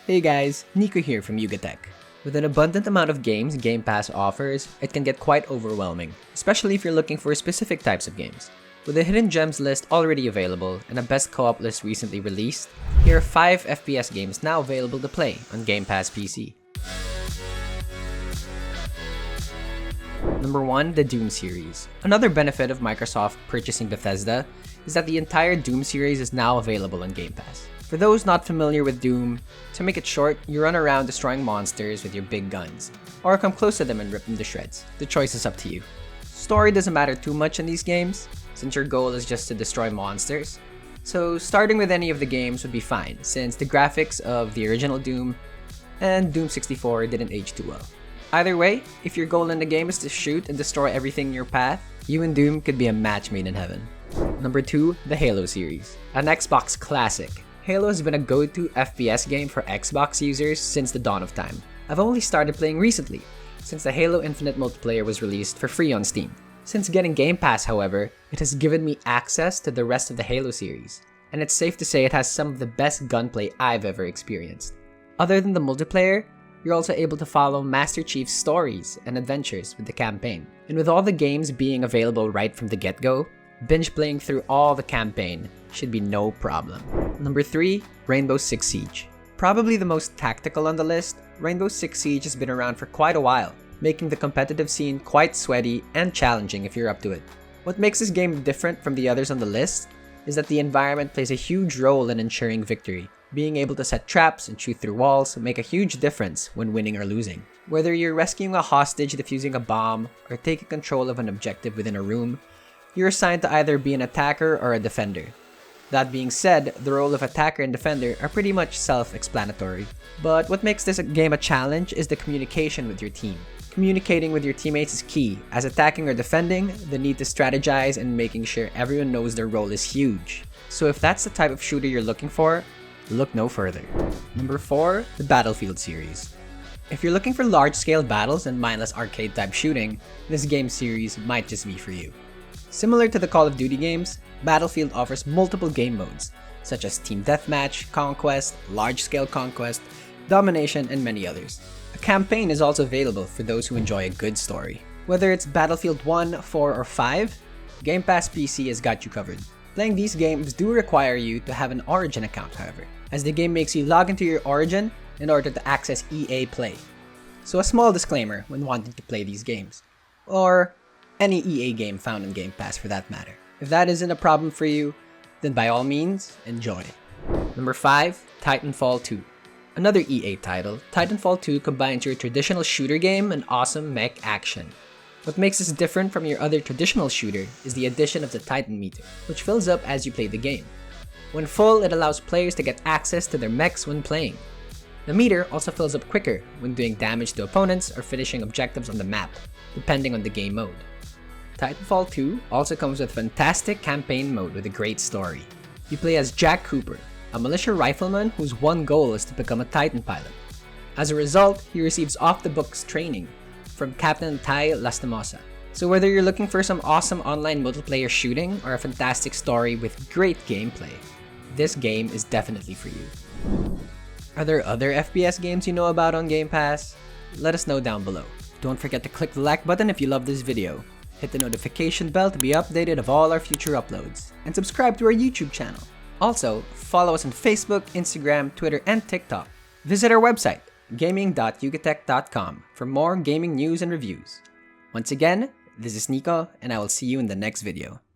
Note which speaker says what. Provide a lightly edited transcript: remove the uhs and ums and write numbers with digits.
Speaker 1: Hey guys, Nico here from Yugatech. With an abundant amount of games Game Pass offers, it can get quite overwhelming, especially if you're looking for specific types of games. With a hidden gems list already available and a best co-op list recently released, here are 5 FPS games now available to play on Game Pass PC. Number 1, the Doom series. Another benefit of Microsoft purchasing Bethesda is that the entire Doom series is now available on Game Pass. For those not familiar with Doom, to make it short, you run around destroying monsters with your big guns, or come close to them and rip them to shreds. The choice is up to you. Story doesn't matter too much in these games, since your goal is just to destroy monsters. So starting with any of the games would be fine, since the graphics of the original Doom and Doom 64 didn't age too well. Either way, if your goal in the game is to shoot and destroy everything in your path, you and Doom could be a match made in heaven. Number 2, the Halo series. An Xbox classic. Halo has been a go-to FPS game for Xbox users since the dawn of time. I've only started playing recently, since the Halo Infinite multiplayer was released for free on Steam. Since getting Game Pass, however, it has given me access to the rest of the Halo series, and it's safe to say it has some of the best gunplay I've ever experienced. Other than the multiplayer, you're also able to follow Master Chief's stories and adventures with the campaign. And with all the games being available right from the get-go, binge playing through all the campaign should be no problem. Number 3, Rainbow Six Siege. Probably the most tactical on the list, Rainbow Six Siege has been around for quite a while, making the competitive scene quite sweaty and challenging if you're up to it. What makes this game different from the others on the list is that the environment plays a huge role in ensuring victory. Being able to set traps and shoot through walls make a huge difference when winning or losing. Whether you're rescuing a hostage defusing a bomb or taking control of an objective within a room, you're assigned to either be an attacker or a defender. That being said, the role of attacker and defender are pretty much self-explanatory. But what makes this game a challenge is the communication with your team. Communicating with your teammates is key, as attacking or defending, the need to strategize and making sure everyone knows their role is huge. So if that's the type of shooter you're looking for, look no further. Number 4, the Battlefield series. If you're looking for large-scale battles and mindless arcade-type shooting, this game series might just be for you. Similar to the Call of Duty games, Battlefield offers multiple game modes, such as Team Deathmatch, Conquest, Large-Scale Conquest, Domination, and many others. A campaign is also available for those who enjoy a good story. Whether it's Battlefield 1, 4, or 5, Game Pass PC has got you covered. Playing these games do require you to have an Origin account, however, as the game makes you log into your Origin in order to access EA Play. So a small disclaimer when wanting to play these games, or any EA game found in Game Pass for that matter. If that isn't a problem for you, then by all means, enjoy. Number 5, Titanfall 2. Another EA title, Titanfall 2 combines your traditional shooter game and awesome mech action. What makes this different from your other traditional shooter is the addition of the Titan meter, which fills up as you play the game. When full, it allows players to get access to their mechs when playing. The meter also fills up quicker when doing damage to opponents or finishing objectives on the map, depending on the game mode. Titanfall 2 also comes with a fantastic campaign mode with a great story. You play as Jack Cooper, a militia rifleman whose one goal is to become a Titan pilot. As a result, he receives off-the-books training from Captain Tai Lastimosa. So whether you're looking for some awesome online multiplayer shooting or a fantastic story with great gameplay, this game is definitely for you. Are there other FPS games you know about on Game Pass? Let us know down below. Don't forget to click the like button if you love this video. Hit the notification bell to be updated of all our future uploads, and subscribe to our YouTube channel. Also, follow us on Facebook, Instagram, Twitter, and TikTok. Visit our website, gaming.yugatech.com, for more gaming news and reviews. Once again, this is Nico, and I will see you in the next video.